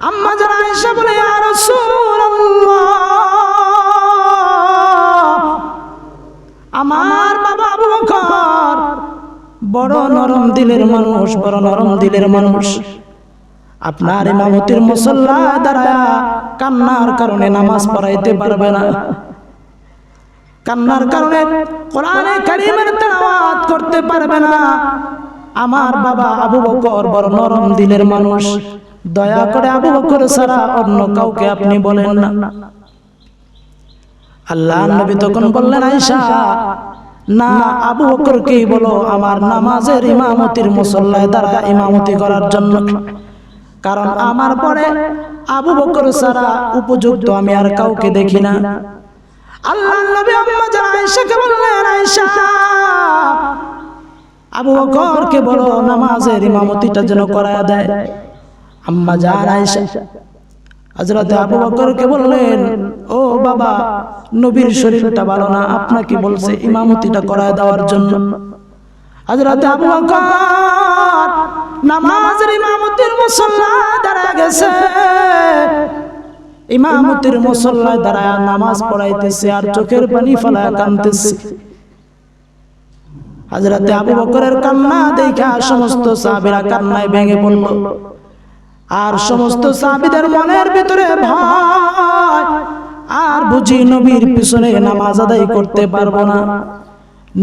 আম্মা জান আয়েশা বলে, ইয়া রাসূলুল্লাহ আমার বাবা আবু বকর বড় নরম দিলের মানুষ, বড় নরম দিলের মানুষ, আপনার ইমামতির মুসল্লায় দাঁড়ায়া কান্নার কারণে নামাজ পড়াইতে পারবে না, কান্নার কারণে কোরআনে কারীমের তেলাওয়াত করতে পারবে না। আমার বাবা আবু বকর বড় নরম দিলের মানুষ, দয়া করে আবু বকর ছাড়া অন্য কাউকে আপনি বলেন না। আল্লাহর নবী তখন বললেন, আয়েশা না, আবু বকরকেই বলো আমার নামাজের ইমামতির মুসল্লায় দাঁড়া ইমামতি করার জন্য, কারণ আমার পরে আবু বকর ছাড়া উপযুক্ত আমি আর কাউকে দেখি না। আল্লাহর নবী আম্মা জান আয়েশাকে বললেন, আয়েশা আবু বকরকে বলো নামাজের ইমামতিটা যেন করায় দেয়। আম্মা জান আয়েশা হযরত আবু বকরকে বললেন, ও বাবা, নবীর শরীরটা ভালো না, আপনাকে বলছে ইমামতিটা করায় দেওয়ার জন্য। হযরত আবু বকর নামাজের ইমামতির মুসল্লায় দাঁড়ায় গেছে, ইমামতির মুসল্লায় দাঁড়ায় নামাজ পড়াইতেছে আর চোখের পানি ফেলায় কাঁদতেছে। হযরত আবু বকরের কান্না দেখা সমস্ত সাহাবীরা কান্নায় ভেঙে পড়ল। আর সমস্ত সাহাবীদের মনের ভিতরে ভয়, আর বুঝি নবীর পিছনে নামাজ আদায় করতে পারবো না,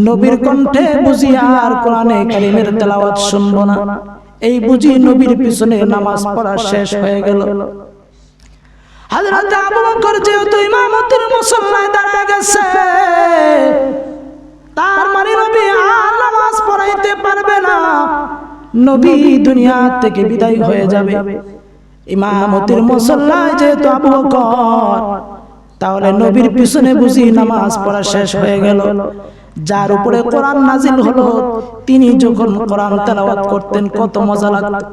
নবীর কণ্ঠে বুঝি আর কোরআনে কারীমের তেলাওয়াত শুনবো না, এই বুঝি নবীর পিছনে নামাজ পড়া শেষ হয়ে গেল। হযরত আবু বকর যেহেতু ইমামতির মুসল্লায় দাঁড়ায় গেছে, তার মানে নবী আর নামাজ পড়াইতে পারবে না, নবী দুনিয়া থেকে বিদায় হয়ে যাবে। ইমামতির মুসল্লায় যেহেতু আবু বকর, তাহলে নবীর পিছনে বুঝি নামাজ পড়া শেষ হয়ে গেল। যার উপরে কোরআন নাজিল হলো, তিনি যখন কোরআন তেলাওয়াত করতেন কত মজা লাগতো।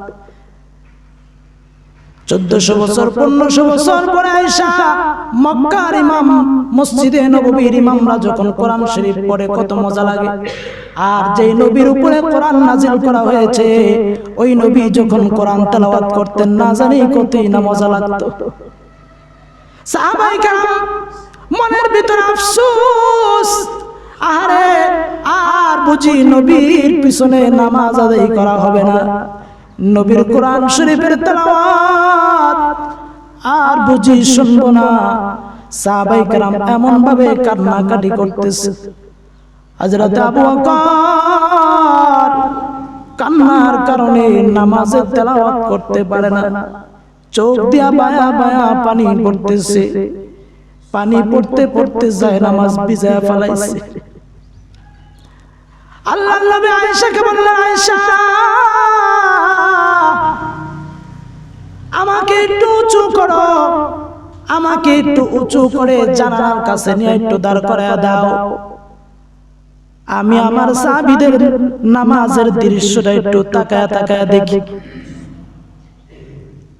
1400 বছর 1500 বছর পরে আয়েশা মক্কার ইমাম, মসজিদে নববীর ইমামরা যখন কোরআন শরীফ পড়ে কত মজা লাগে। আর যেই নবীর উপরে কোরআন নাজিল করা হয়েছে, ওই নবী যখন কোরআন তেলাওয়াত করতেন না জানি কতই না মজা লাগতো। সাহাবায়ে কেরাম মনের ভিতরে আফসোস, আরে আর বুঝি নবীর পিছনে নামাজ আদায় করা হবে না, নবীর কোরআন শরীফের তেলাওয়াত আর বুঝি শুনবো না। সাহাবায়ে কেরাম এমন ভাবে কান্নাকাটি করতেছে। হযরত আবু বকর কান্নার কারণে নামাজের তেলাওয়াত করতে পারে না, চোখ দিয়া বায়া বায়া পানি পড়তেছে, পানি পড়তে পড়তে যায় নামাজ ভিজা ফেলাইছে। আল্লাহর নবী আয়েশাকে বললেন, আয়েশা আমাকে একটু উঁচু করো, আমাকে একটু উঁচু করে জানালার কাছে নিয়ে একটু দাঁড় করায় দাও, আমি আমার সাহাবীদের নামাজের দৃশ্যটা একটু তাকায় তাকায় দেখি।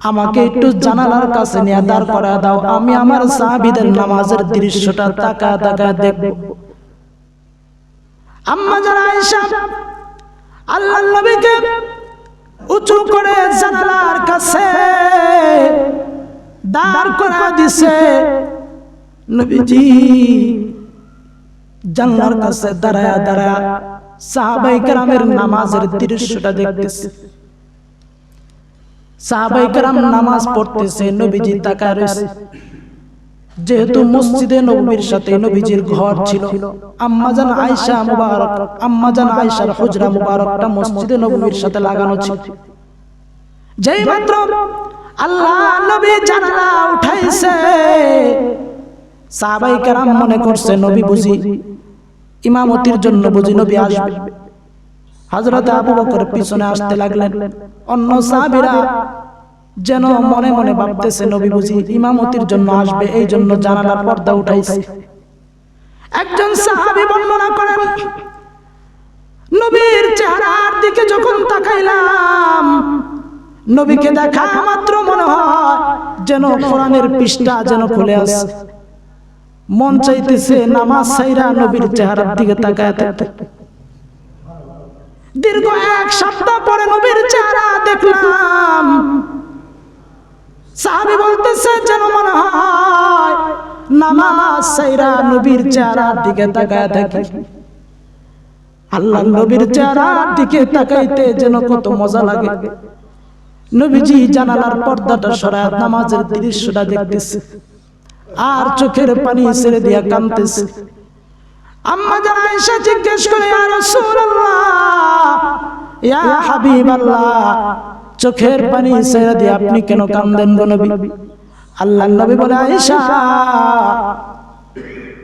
আমাকে একটু জানালার কাছে নিয়ে দাঁড় করায় দাও, আমি আমার সাহাবীদের নামাজের দৃশ্যটা তাকায় তাকায় দেখব। আম্মা জান আয়েশা আল্লাহর নবীকে উঁচু করে জানালার কাছে দাঁড় করা দিছে। নবীজি জানালার কাছে দাঁড়ায়া দাঁড়ায়া সাহাবায়ে কেরামের নামাজের দৃশ্যটা দেখতেছে। সাহাবায়ে কেরাম নামাজ পড়তেছে, নবীজি তাকায় রয়েছে। যেহেতু মসজিদে নববীর সাথে নবীজির ঘর ছিল, আম্মা জান আয়েশা মুবারক, আম্মা জান আয়েশার হুজরা মুবারকটা মসজিদে নববীর সাথে লাগানো ছিল। যেই মাত্র আল্লাহ নবী জানালা উঠাইছে, সাহাবায়ে কেরাম মনে করছে নবী বুঝি ইমামতির জন্য বুঝি নবী আসবে। হযরত আবু বকর পিছনে আসতে লাগলেন। অন্য সাহাবীরা যেন মনে মনে ভাবতেছে নবী বুঝি ইমামতির জন্য আসবে, এই জন্য জানালার পর্দা উঠাইছে। একজন সাহাবী বর্ণনা করেন, নবীর চেহারার দিকে যখন তাকাইলাম, নবীকে দেখা মাত্র মনে হয় যেন কোরআনের পৃষ্ঠা যেন খুলে আসে। মন চাইতেছে নামাজ ছাইরা নবীর চেহারার দিকে তাকায় থাকতে। দীর্ঘ 1 সপ্তাহ পরে নবীর চেহারা দেখলাম। সাহাবী বলতেছে যেন মনে হয় নামাজ ছাইরা নবীর চেহারার দিকে তাকায় থাকি। আল্লাহর নবীর চেহারার দিকে তাকাইতে যেন কত মজা লাগে। নবীজি জানালার পর্দাটা সরায় নামাজের দৃশ্যটা দেখতেছে আর চোখের পানি ছেড়ে দিয়া কাঁদতেছে। আম্মা জান আয়েশা জিজ্ঞেস করে, ইয়া রাসূলুল্লাহ, ইয়া হাবিবাল্লাহ, চোখের পানি ছেড়ে দিয়ে আপনি কেন কান্দেন গো নবী? আল্লাহর নবী বলে, আয়েশা,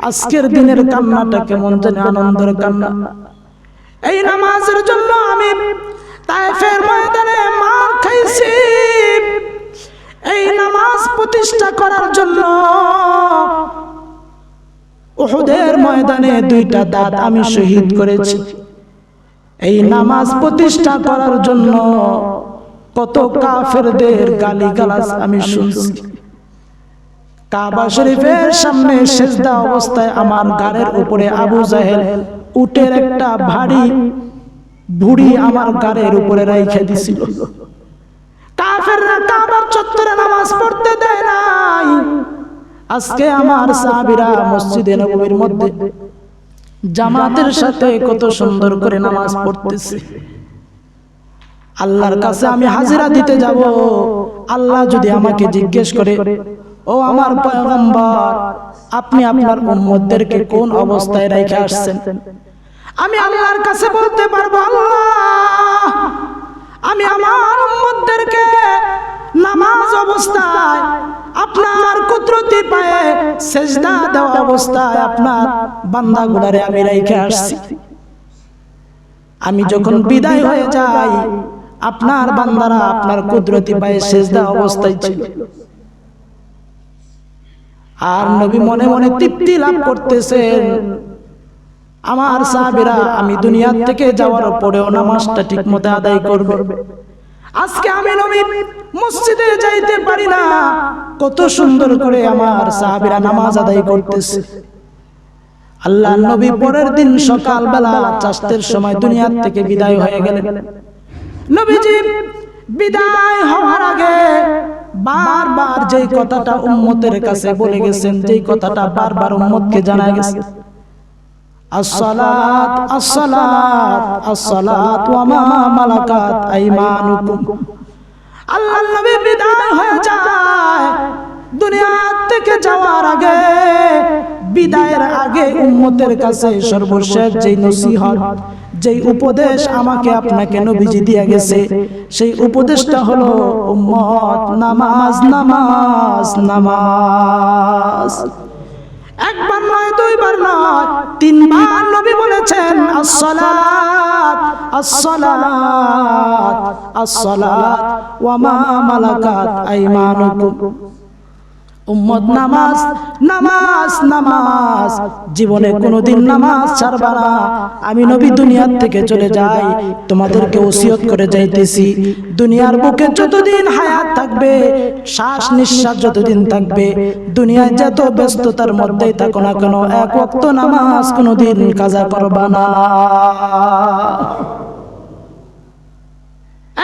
আজকের দিনের কান্নাটা কেমন জানি আনন্দের কান্না। এই নামাজের জন্য আমি তায়েফের ময়দানে মার খাইছি, এই নামাজ প্রতিষ্ঠা করার জন্য উহুদের ময়দানে 2টা দাঁত আমি শহীদ করেছি। এই নামাজ প্রতিষ্ঠা করার জন্য কত কাফেরদের গালিগালাজ আমি শুনছি। কাবা শরীফের সামনে সিজদা অবস্থায় আমার ঘাড়ের উপরে আবু জাহেল উটের একটা ভারী বুড়ি আমার ঘাড়ের উপরে রাইখা দিছিল। কাফেররা কাবার চত্বরে নামাজ পড়তে দেয় নাই। আজকে আমার সাহাবীরা মসজিদে নববীর মধ্যে জামাতের সাথে কত সুন্দর করে নামাজ পড়তেছে। আল্লাহর কাছে আমি হাজিরা দিতে যাব, আল্লাহ যদি আমাকে জিজ্ঞেস করে, ও আমার পয়গম্বর, আপনি আপনার উম্মতদেরকে কোন অবস্থায় রেখে আসছেন? আমি আল্লাহর কাছে বলতে পারবো, আল্লাহ, আমি আমার উম্মতদেরকে নামাজ অবস্থায় আপনার কুদরতি পায়ে সিজদা দেওয়া অবস্থায় আপনার বান্দাগুলোরে আমি রেখে আসছি। আমি যখন বিদায় হয়ে যাই, আপনার বান্দারা আপনার কুদরতি পায়ে সিজদা অবস্থায় ছিল। আর নবী মনে মনে তৃপ্তি লাভ করতেছেন, আমার সাহাবীরা আমি দুনিয়া থেকে যাওয়ার পরেও নামাজটা ঠিকমতো আদায় করবে। আজকে আমি নবী মসজিদে যাইতে পারি না, কত সুন্দর করে আমার সাহাবীরা নামাজ আদায় করতেছে। আল্লাহ নবী পরের দিন সকালবেলা চাষতের সময় দুনিয়া থেকে বিদায় হয়ে গেলেন। নবীজি বিদায় হওয়ার আগে বারবার যেই কথাটা উম্মতের কাছে বলে গেছেন, যেই কথাটা বারবার উম্মতকে জানা গেছে, আসসালাত আসসালাত আসসালাত ওয়া মা মালাকাত আইমানুকুম। আল্লাহর নবী বিদায় হয়ে যায়, দুনিয়া থেকে যাওয়ার আগে, বিদায়ের আগে উম্মতের কাছে সর্বশেষ যেই নসিহত, যেই উপদেশ আমাকে আপনাকে নবীজি দিয়ে গেছে, সেই উপদেশটা হলো, উম্মত, নামাজ নামাজ নামাজ। একবার নয়, দুইবার নয়, 3বার নবী বলেছেন, আসসালাত আসসালাত আসসালাত ওয়া মা মালাকাত আইমানুকুম। উম্মত, নামাজ নামাজ নামাজ, জীবনে কোনোদিন নামাজ ছাড়বা না। আমি নবী দুনিয়ার থেকে চলে যাই, তোমাদেরকে ওসিয়ত করে যাইতেছি, দুনিয়ার বুকে যতদিন হায়াত থাকবে, শ্বাস নিঃশ্বাস যতদিন থাকবে, দুনিয়ায় যত ব্যস্ততার মধ্যেই থাকো না কেন, 1 ওয়াক্ত নামাজ কোনোদিন কাজা করবা না।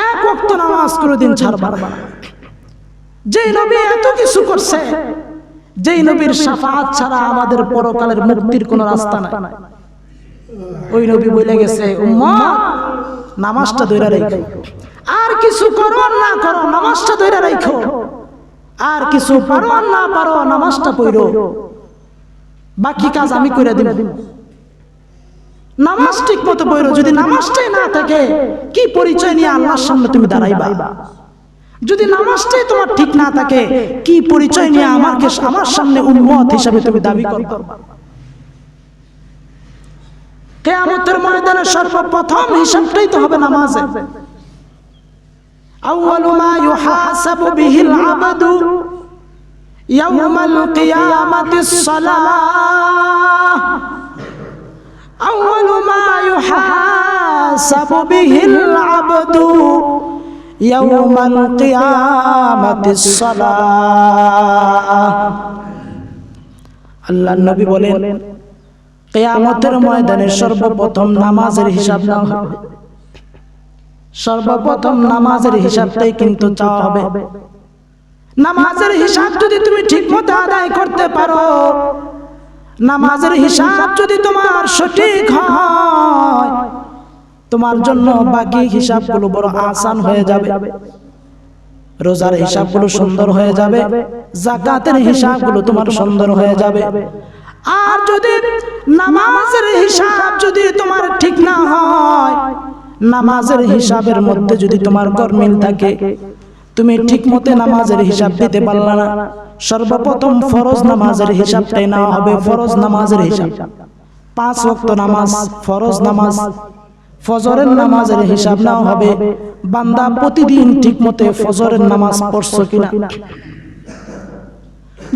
1 ওয়াক্ত নামাজ কোনোদিন ছাড়বা না। যেই নবী এত কিছু করছে, যেই নবীর শাফাআত ছাড়া আমাদের পরকালের মুক্তির কোনো রাস্তা নাই, ওই নবী বলে গেছে, উম্মত, নামাজটা ধরে রাখো, আর কিছু করো আর না করো, নামাজটা ধরে রাখো, আর কিছু পারো আর না পারো, নামাজটা পড়ো, বাকি কাজ আমি করে দিব। নামাজ ঠিক মতো পড়ো। যদি নামাজটাই না থাকে, কি পরিচয় নিয়ে আল্লাহর সামনে তুমি দাঁড়াইবা? যদি নামাজটাই তোমার ঠিক না থাকে, কি পরিচয় নিয়ে আমার সামনে উম্মত হিসাবে তুমি দাবি করবে? কিয়ামতের ময়দানে সর্বপ্রথম হিসাবটাই তো হবে নামাজে। আউয়ালু মা ইউহাসাবু বিহিল আবদু ইয়াউমাল কিয়ামাতিস সালাহ। আউয়ালু মা ইউহাসাবু বিহিল আবদু ইয়াউমাল কিয়ামাতিস সালাহ। আল্লাহর নবী বলেন, কিয়ামতের ময়দানে সর্বপ্রথম নামাজের হিসাব নেওয়া হবে। সর্বপ্রথম নামাজের হিসাবটাই কিন্তু চাওয়া হবে। নামাজের হিসাব যদি তুমি ঠিকমতো আদায় করতে পারো, নামাজের হিসাব যদি তোমার সঠিক হয়, তোমার জন্য বাকি হিসাবগুলো বড় আসান হয়ে যাবে। রোজার হিসাবগুলো সুন্দর হয়ে যাবে, যাকাতের হিসাবগুলো তোমার সুন্দর হয়ে যাবে। আর যদি নামাজের হিসাব যদি তোমার ঠিক না হয়, নামাজের হিসাবের মধ্যে যদি তোমার গরমিল থাকে, তুমি ঠিক মতে নামাজের হিসাব দিতে পারলা না, সর্বপ্রথম ফরজ নামাজের হিসাবটাই নেওয়া হবে। ফরজ নামাজের হিসাব 5 ওয়াক্ত নামাজ, ফরজ নামাজ, ফজরের নামাজের হিসাব নেওয়া হবে। বান্দা প্রতিদিন ঠিক মতে ফজরের নামাজ পড়ছো কিনা।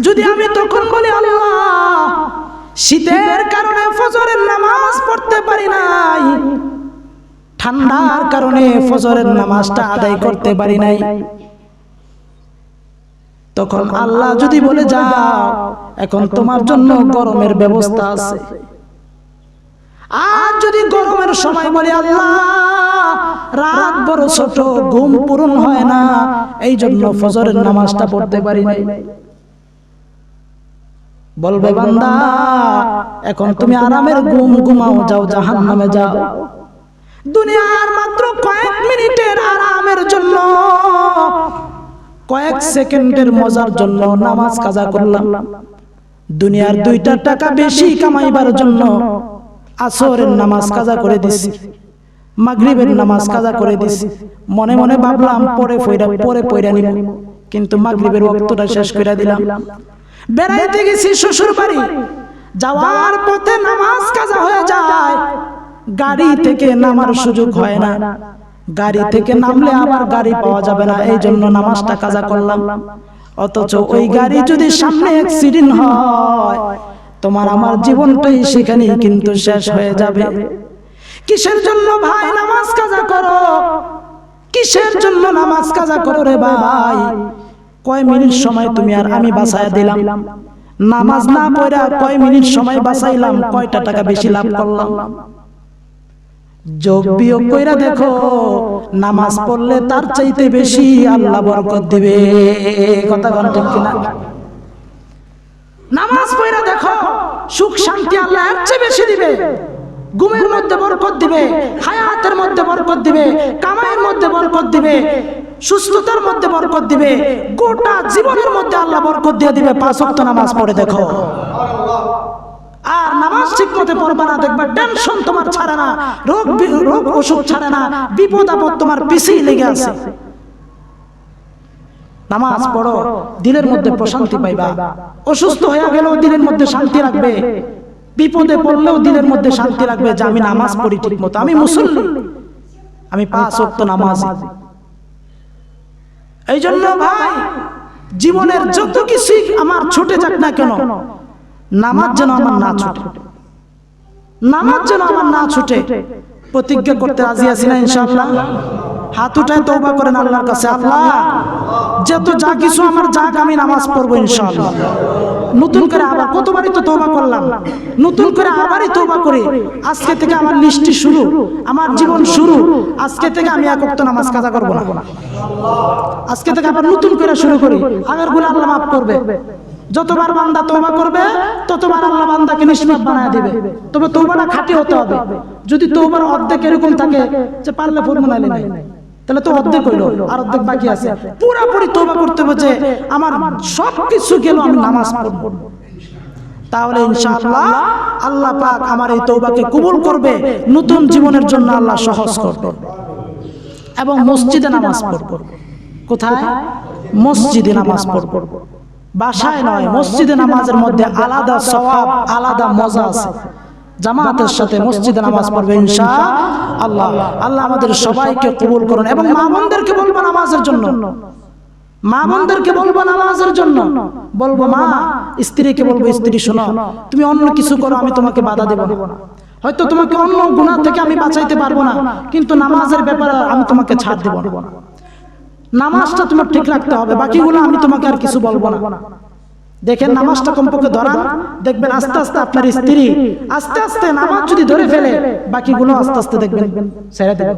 যদি আমি তখন বলি আল্লাহ শীতের কারণে ফজরের নামাজ পড়তে পারি নাই, ঠান্ডার কারণে ফজরের নামাজটা আদায় করতে পারি নাই, তখন আল্লাহ যদি বলে যাও এখন তোমার জন্য গরমের ব্যবস্থা আছে। আর যদি গরমের সময় বলি আল্লাহ রাত বড় ছোট, ঘুম পূরণ হয় না, এই জন্য ফজরের নামাজটা পড়তে পারি নাই, বলবে বান্দা এখন তুমি আরামের ঘুম ঘুমাও, যাও জাহান্নামে যাও। দুনিয়ার মাত্র কয়েক মিনিটের আরামের জন্য, কয়েক সেকেন্ডের মজার জন্য নামাজ কাজা করলাম। দুনিয়ার 2টা টাকা বেশি কামাইবার জন্য আসরের নামাজ কাজা করে দিছি, মাগরিবের নামাজ কাজা করে দিছি। মনে মনে ভাবলাম পরে পয়রা নিব, কিন্তু মাগরিবের ওয়াক্তটা শেষ করে দিলাম। বেড়াইতে গেছি শ্বশুর বাড়ি, যাওয়ার পথে নামাজ কাজা হয়ে যায়, গাড়ি থেকে নামার সুযোগ হয় না, গাড়ি থেকে নামলে আবার গাড়ি পাওয়া যাবে না, এই জন্য নামাজটা কাজা করলাম। অথচ ওই গাড়ি যদি সামনে অ্যাক্সিডেন্ট হয়, তোমার আমার জীবনটাই সেখানেই কিন্তু শেষ হয়ে যাবে। কিসের জন্য ভাই নামাজ কাজা করো? কিসের জন্য নামাজ কাজা করো রে ভাই? কয় মিনিট সময় তুমি আর আমি বাঁচায় দিলাম, নামাজ না পড়া কয় মিনিট সময় বাঁচাইলাম, কয়টা টাকা বেশি লাভ করলাম। যোগ বিয়োগ কইরা দেখো, নামাজ পড়লে তার চাইতে বেশি আল্লাহ বরকত দিবে। কথা কোন ঠিক কিনা? নামাজ পড়া দেখো, সুখ শান্তি আল্লাহ এর চেয়ে বেশি দিবে। ঘুমের মধ্যে বরকত দিবে, হায়াতের মধ্যে বরকত দিবে, কামাইয়ের মধ্যে বরকত দিবে, সুস্থতার মধ্যে বরকত দিবে, গোটা জীবনের মধ্যে আল্লাহ বরকত দিয়ে দিবে। 5 ওয়াক্ত নামাজ পড়ে দেখো। আর নামাজ ঠিক মতো পড়বা না, দেখবা টেনশন তোমার ছাড়ে না, রোগ অসুখ ছাড়ে না, বিপদ আপদ তোমার পিছেই লেগে আছে। নামাজ পড়ো, দিলের মধ্যে প্রশান্তি পাইবা। অসুস্থ হয়ে গেলেও দিলের মধ্যে শান্তি রাখবে, বিপদে পড়লেও দিলের মধ্যে শান্তি রাখবে যে আমি নামাজ পড়ি ঠিক মতো, আমি মুসল্লি, আমি 5 ওয়াক্ত নামাজ। এই জন্য ভাই জীবনের যত কিছু আমার ছুটে যাক না কেন, নামাজ যেন আমার না ছুটে, নামাজ যেন আমার না ছুটে। প্রতিজ্ঞা করতে রাজি আছি না ইনশাআল্লাহ? হাত উঠায় তওবা করেন আল্লাহর কাছে, আল্লাহ যত যা কিছু আমার যাক আমি নামাজ পড়বো ইনশাআল্লাহ। নতুন করে আবার কতবারই তো তওবা করলাম, নতুন করে আবারই তওবা করি। আজকে থেকে আমার লিস্টি শুরু, আমার জীবন শুরু। আজকে থেকে আমি 1 ওয়াক্ত নামাজ কাজা করব না। আজকে থেকে আবার নতুন করে শুরু করি। আগের গুলো আল্লাহ মাফ করবে। যতবার বান্দা তওবা করবে ততবার আল্লাহ বান্দাকে নিষ্পাপ বানায় দিবে। তবে তওবাটা খাঁটি হতে হবে। যদি তওবার অর্ধেক এরকম থাকে যে পারলে ফরমানাইলে নাই, তাহলে তো অর্ধেক হইলো, আর অর্ধেক বাকি আছে। পুরোপুরি তওবা করতে হবে যে আমার সবকিছু গেল, আমি নামাজ পড়ব। তাহলে ইনশাআল্লাহ আল্লাহ পাক আমার এই তওবাকে কবুল করবে, নতুন জীবনের জন্য আল্লাহ সহজ করবে। এবং মসজিদে নামাজ পড়ব। কোথায়? মসজিদে নামাজ পড়ব, বাসায় নয়। মসজিদে নামাজের মধ্যে আলাদা সওয়াব, আলাদা মজা আছে। জামাতের সাথে মসজিদে নামাজ পড়বে ইনশাআল্লাহ। আল্লাহ আমাদের সবাইকে কবুল করুন। এবং মা বোনদেরকে বলবো নামাজের জন্য, মা বোনদেরকে বলবো নামাজের জন্য। বলবো মা, স্ত্রীকে বলবো স্ত্রী শোনো, তুমি অন্য কিছু করো, আমি তোমাকে বাধা দেব না। হয়তো তোমাকে অন্য গুনাহ থেকে আমি বাঁচাইতে পারবো না, কিন্তু নামাজের ব্যাপারে আমি তোমাকে ছাড় দেব না। নামাজটা তোমার ঠিক রাখতে হবে, বাকিগুলো আমি তোমাকে আর কিছু বলবো না। দেখেন নামাজটা কমপক্ষে ধরান, দেখবেন আস্তে আস্তে আপনার স্ত্রী আস্তে আস্তে নামাজ যদি ধরে ফেলে, বাকিগুলো আস্তে আস্তে দেখবেন ছেড়ে দেবে।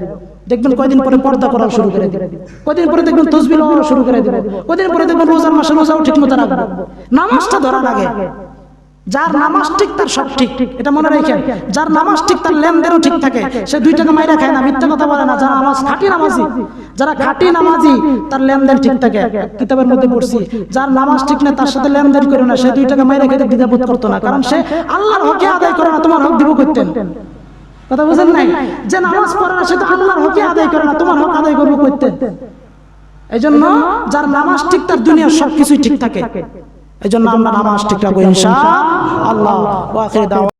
দেখবেন কয়দিন পরে পর্দা করা শুরু করে দিবে, কয়দিন পরে দেখবেন তাসবিহ পড়া শুরু করে দিবে, কয়দিন পরে দেখবেন রোজার মাসে রোজাও ঠিক মতো রাখবে। নামাজটা ধরার আগে যার নামাজ ঠিক তার সব ঠিক, এটা মনে রাখেন। যার নামাজ ঠিক তার লেনদেনও ঠিক থাকে, সে 2 টাকা মাইরা খায় না, মিথ্যা কথা বলে না। যারা নামাজ খাঁটি নামাজি, যারা খাঁটি নামাজি তার লেনদেন ঠিক থাকে। কিতাবের মধ্যে পড়ছি, যার নামাজ ঠিক না তার সাথে লেনদেন করে না, সে 2 টাকা মাইরা খেতে দ্বিধাবোধ করতো না, কারণ সে আল্লাহর হক আদায় করে না। তোমার হক দিব করতেন, কথা বুঝেন নাই? যে নামাজ পড়ে না সে তো আল্লাহর হক আদায় করে না, তোমার হক আদায় করবে কইতে। এইজন্য যার নামাজ ঠিক তার দুনিয়ার সবকিছুই ঠিক থাকে। এইজন্য আমরা নামাজ ঠিক রাখবো ইনশাআল্লাহ। ওয়া আখির দাওয়া।